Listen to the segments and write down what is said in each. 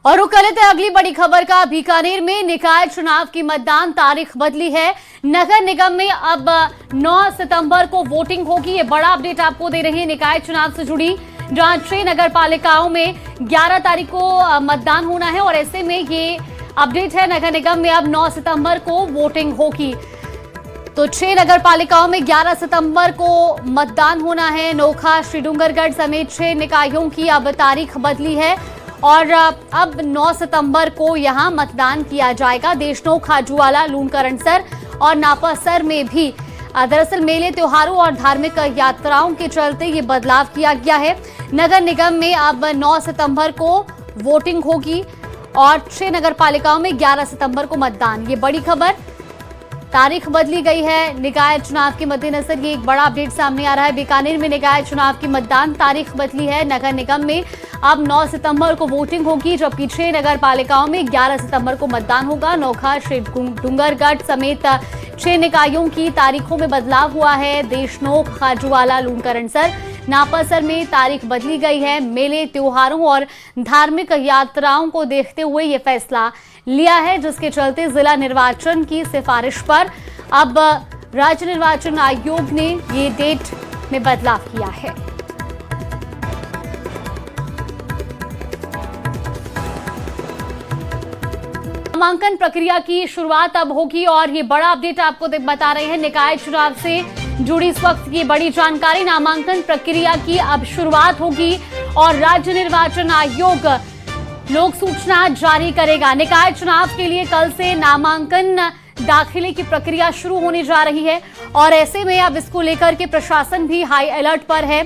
और रुक कर लेते हैं अगली बड़ी खबर का। बीकानेर में निकाय चुनाव की मतदान तारीख बदली है। नगर निगम में अब 9 सितंबर को वोटिंग होगी। ये बड़ा अपडेट आपको दे रहे हैं निकाय चुनाव से जुड़ी, जहां 6 नगर पालिकाओं में 11 तारीख को मतदान होना है और ऐसे में ये अपडेट है। नगर निगम में अब 9 सितंबर को वोटिंग होगी। तो 6 नगर पालिकाओं में 11 सितंबर को मतदान होना है। नोखा, श्रीडूंगरगढ़ समेत 6 निकायों की अब तारीख बदली है और अब 9 सितंबर को यहां मतदान किया जाएगा। देशनोक, खाजूवाला, लूणकरणसर और नापासर में भी दरअसल मेले, त्योहारों और धार्मिक यात्राओं के चलते ये बदलाव किया गया है। नगर निगम में अब 9 सितंबर को वोटिंग होगी और 6 नगर पालिकाओं में 11 सितंबर को मतदान। ये बड़ी खबर, तारीख बदली गई है निकाय चुनाव के मद्देनजर। ये एक बड़ा अपडेट सामने आ रहा है। बीकानेर में निकाय चुनाव की मतदान तारीख बदली है। नगर निगम में अब 9 सितंबर को वोटिंग होगी, जबकि 6 नगर पालिकाओं में 11 सितंबर को मतदान होगा। नोखा, श्रीडूंगरगढ़ समेत 6 निकायों की तारीखों में बदलाव हुआ है। देशनोक, खाजूवाला, लूणकरणसर, नापासर में तारीख बदली गई है। मेले, त्योहारों और धार्मिक यात्राओं को देखते हुए ये फैसला लिया है, जिसके चलते जिला निर्वाचन की सिफारिश पर अब राज्य निर्वाचन आयोग ने ये डेट में बदलाव किया है। नामांकन प्रक्रिया की शुरुआत अब होगी और ये बड़ा अपडेट आपको बता रहे हैं निकाय चुनाव से जुड़ी इस वक्त की बड़ी जानकारी। नामांकन प्रक्रिया की अब शुरुआत होगी और राज्य निर्वाचन आयोग लोक सूचना जारी करेगा। निकाय चुनाव के लिए कल से नामांकन दाखिले की प्रक्रिया शुरू होने जा रही है और ऐसे में अब इसको लेकर के प्रशासन भी हाई अलर्ट पर है।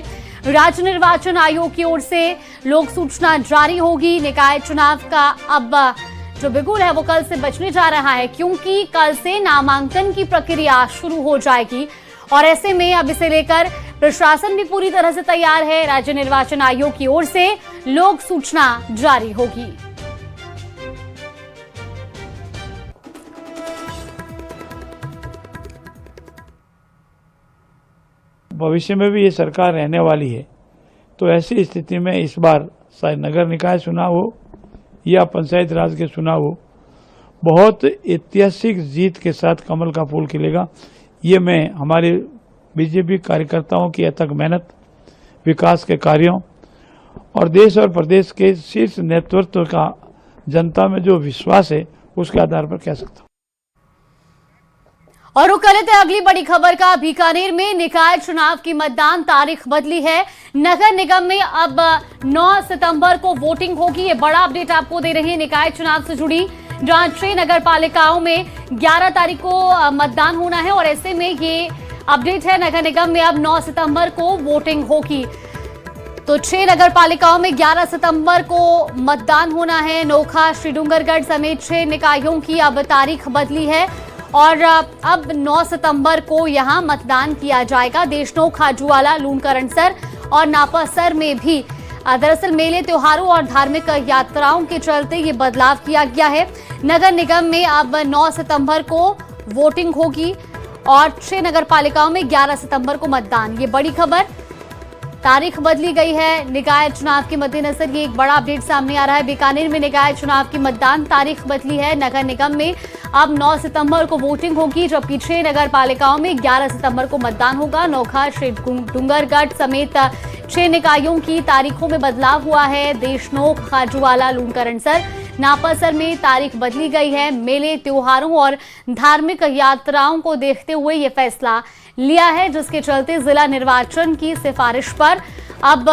राज्य निर्वाचन आयोग की ओर से लोक सूचना जारी होगी। निकाय चुनाव का अब जो बिगुल है वो कल से बचने जा रहा है, क्योंकि कल से नामांकन की प्रक्रिया शुरू हो जाएगी और ऐसे में अब इसे लेकर प्रशासन भी पूरी तरह से तैयार है। राज्य निर्वाचन आयोग की ओर से लोक सूचना जारी होगी। भविष्य में भी ये सरकार रहने वाली है, तो ऐसी स्थिति में इस बार चाहे नगर निकाय चुनाव हो या पंचायत राज के चुनाव हो, बहुत ऐतिहासिक जीत के साथ कमल का फूल खिलेगा। ये मैं हमारे बीजेपी कार्यकर्ताओं की अथक मेहनत, विकास के कार्यों और देश और प्रदेश के शीर्ष नेतृत्व का जनता में जो विश्वास है उसके आधार पर कह सकता हूं। और रुक कर लेते हैं अगली बड़ी खबर का। बीकानेर में निकाय चुनाव की मतदान तारीख बदली है। नगर निगम में अब 9 सितंबर को वोटिंग होगी। ये बड़ा अपडेट आपको दे रहे हैं निकाय चुनाव से जुड़ी, जहां 6 नगर पालिकाओं में 11 तारीख को मतदान होना है और ऐसे में ये अपडेट है। नगर निगम में अब 9 सितंबर को वोटिंग होगी। तो 6 नगर पालिकाओं में 11 सितंबर को मतदान होना है। नोखा, श्रीडूंगरगढ़ समेत 6 निकायों की अब तारीख बदली है और अब 9 सितंबर को यहां मतदान किया जाएगा। देशनोक, खाजूवाला, लूणकरणसर और नापासर में भी दरअसल मेले, त्योहारों और धार्मिक यात्राओं के चलते ये बदलाव किया गया है। नगर निगम में अब 9 सितंबर को वोटिंग होगी और 6 नगर पालिकाओं में 11 सितंबर को मतदान। ये बड़ी खबर, तारीख बदली गई है निकाय चुनाव के मद्देनजर। ये एक बड़ा अपडेट सामने आ रहा है। बीकानेर में निकाय चुनाव की मतदान तारीख बदली है। नगर निगम में अब 9 सितंबर को वोटिंग होगी, जबकि 6 नगर पालिकाओं में 11 सितंबर को मतदान होगा। नोखा, श्रीडूंगरगढ़ समेत 6 निकायों की तारीखों में बदलाव हुआ है। देशनोक, खाजूवाला, लूणकरणसर, नापासर में तारीख बदली गई है। मेले, त्योहारों और धार्मिक यात्राओं को देखते हुए ये फैसला लिया है, जिसके चलते जिला निर्वाचन की सिफारिश पर अब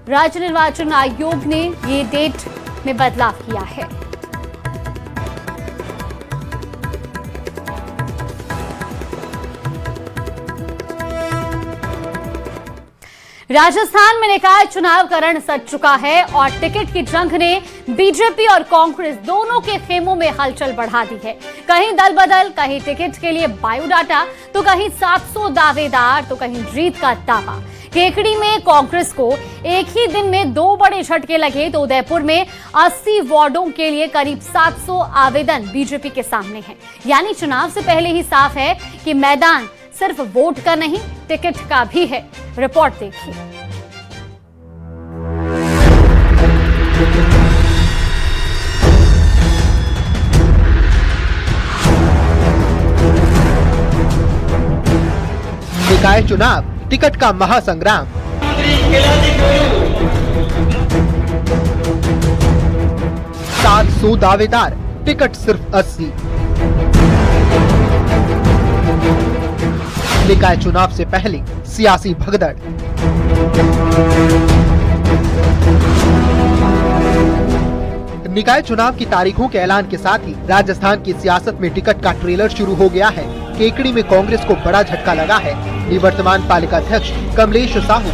राज्य निर्वाचन आयोग ने ये डेट में बदलाव किया है। राजस्थान में निकाय चुनाव का रण सज चुका है और टिकट की जंग ने बीजेपी और कांग्रेस दोनों के खेमों में हलचल बढ़ा दी है। कहीं दल बदल, कहीं टिकट के लिए बायोडाटा, तो कहीं 700 दावेदार, तो कहीं जीत का दावा। केकड़ी में कांग्रेस को एक ही दिन में 2 बड़े झटके लगे, तो उदयपुर में 80 वार्डों के लिए करीब 700 आवेदन बीजेपी के सामने हैं। यानी चुनाव से पहले ही साफ है कि मैदान सिर्फ वोट का नहीं, टिकट का भी है। रिपोर्ट देखिए। निकाय चुनाव, टिकट का महासंग्राम। 700 दावेदार, टिकट सिर्फ 80। निकाय चुनाव से पहले सियासी भगदड़। निकाय चुनाव की तारीखों के ऐलान के साथ ही राजस्थान की सियासत में टिकट का ट्रेलर शुरू हो गया है। केकड़ी में कांग्रेस को बड़ा झटका लगा है। निवर्तमान पालिका अध्यक्ष कमलेश साहू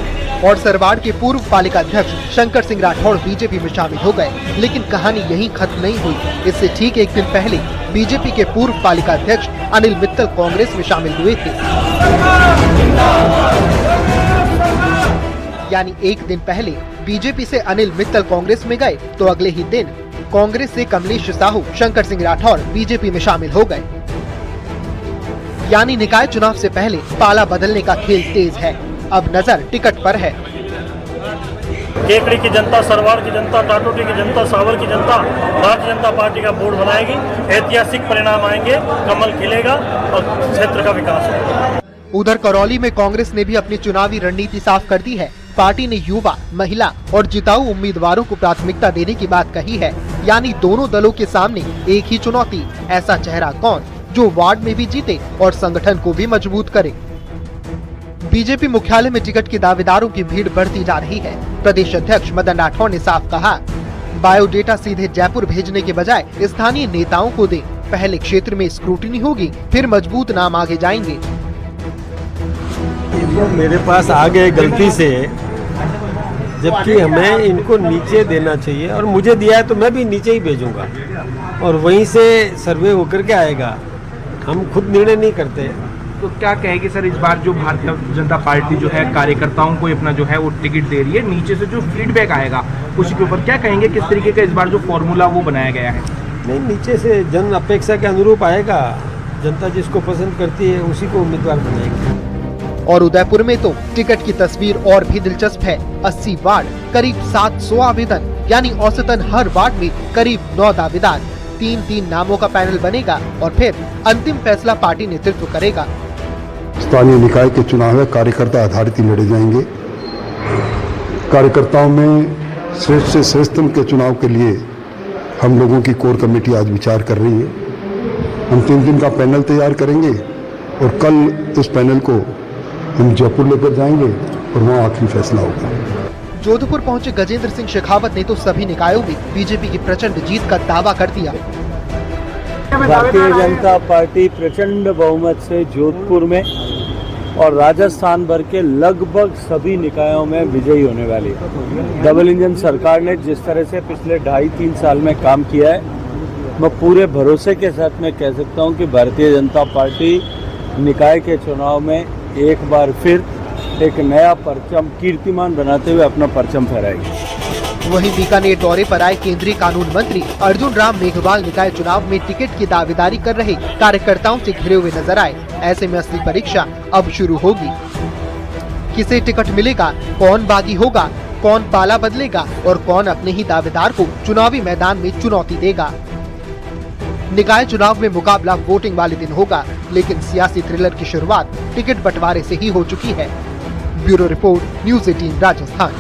और सरवाड़ के पूर्व पालिका अध्यक्ष शंकर सिंह राठौड़ बीजेपी में शामिल हो गए, लेकिन कहानी यहीं खत्म नहीं हुई। इससे ठीक एक दिन पहले बीजेपी के पूर्व पालिका अध्यक्ष अनिल मित्तल कांग्रेस में शामिल हुए थे। यानी एक दिन पहले बीजेपी से अनिल मित्तल कांग्रेस में गए तो अगले ही दिन कांग्रेस से कमलेश साहू, शंकर सिंह राठौड़ बीजेपी में शामिल हो गए। यानी निकाय चुनाव से पहले पाला बदलने का खेल तेज है। अब नजर टिकट पर है। केकड़ी की जनता, सरवाड़ की जनता, टाटोटी की जनता, सावर की जनता भारतीय जनता पार्टी का बोर्ड बनाएगी। ऐतिहासिक परिणाम आएंगे, कमल खिलेगा और क्षेत्र का विकास होगा। उधर करौली में कांग्रेस ने भी अपनी चुनावी रणनीति साफ कर दी है। पार्टी ने युवा, महिला और जिताऊ उम्मीदवारों को प्राथमिकता देने की बात कही है। यानी दोनों दलों के सामने एक ही चुनौती, ऐसा चेहरा कौन जो वार्ड में भी जीते और संगठन को भी मजबूत करे। बीजेपी मुख्यालय में टिकट के दावेदारों की भीड़ बढ़ती जा रही है। प्रदेश अध्यक्ष मदन राठौड़ ने साफ कहा, बायोडेटा सीधे जयपुर भेजने के बजाय स्थानीय नेताओं को दें। पहले क्षेत्र में स्क्रूटिनी होगी, फिर मजबूत नाम आगे जाएंगे। मेरे पास आ गए गलती से, जबकि हमें इनको नीचे देना चाहिए और मुझे दिया है तो मैं भी नीचे ही भेजूंगा और वहीं से सर्वे होकर के आएगा। हम खुद निर्णय नहीं करते। तो क्या कहेगी सर, इस बार जो भारतीय जनता पार्टी जो है कार्यकर्ताओं को अपना जो है वो टिकट दे रही है, नीचे से जो फीडबैक आएगा उसी के ऊपर क्या कहेंगे, किस तरीके का इस बार जो फॉर्मूला वो बनाया गया है? नहीं, नीचे से जन अपेक्षा के अनुरूप आएगा। जनता जिसको पसंद करती है उसी को उम्मीदवार बनाएगी। और उदयपुर में तो टिकट की तस्वीर और भी दिलचस्प है। 80 वार्ड, करीब 700 आवेदन, यानी औसतन हर वार्ड में करीब 9 दावेदार। 3-3 नामों का पैनल बनेगा और फिर अंतिम फैसला पार्टी नेतृत्व करेगा। स्थानीय निकाय के चुनाव है, कार्यकर्ता आधारित ही लड़े जाएंगे। कार्यकर्ताओं में श्रेष्ठ से श्रेष्ठतम के चुनाव के लिए हम लोगों की कोर कमेटी आज विचार कर रही है। हम 3 दिन का पैनल तैयार करेंगे और कल उस पैनल को हम जयपुर लेकर जाएंगे और वहाँ आखिरी फैसला होगा। जोधपुर पहुंचे गजेंद्र सिंह शेखावत ने तो सभी निकायों में बीजेपी की प्रचंड जीत का दावा कर दिया। भारतीय जनता पार्टी प्रचंड बहुमत से जोधपुर में और राजस्थान भर के लगभग सभी निकायों में विजयी होने वाली है। डबल इंजन सरकार ने जिस तरह से पिछले 2.5-3 साल में काम किया है, मैं पूरे भरोसे के साथ मैं कह सकता हूं कि भारतीय जनता पार्टी निकाय के चुनाव में एक बार फिर एक नया परचम कीर्तिमान बनाते हुए अपना परचम फहराएगी। वहीं बीकानेर दौरे पर आए केंद्रीय कानून मंत्री अर्जुन राम मेघवाल निकाय चुनाव में टिकट की दावेदारी कर रहे कार्यकर्ताओं से घिरे हुए नजर आए। ऐसे में असली परीक्षा अब शुरू होगी। किसे टिकट मिलेगा, कौन बागी होगा, कौन पाला बदलेगा और कौन अपने ही दावेदार को चुनावी मैदान में चुनौती देगा। निकाय चुनाव में मुकाबला वोटिंग वाले दिन होगा, लेकिन सियासी थ्रिलर की शुरुआत टिकट बंटवारे से ही हो चुकी है। Bureau report, news 18 Rajasthan.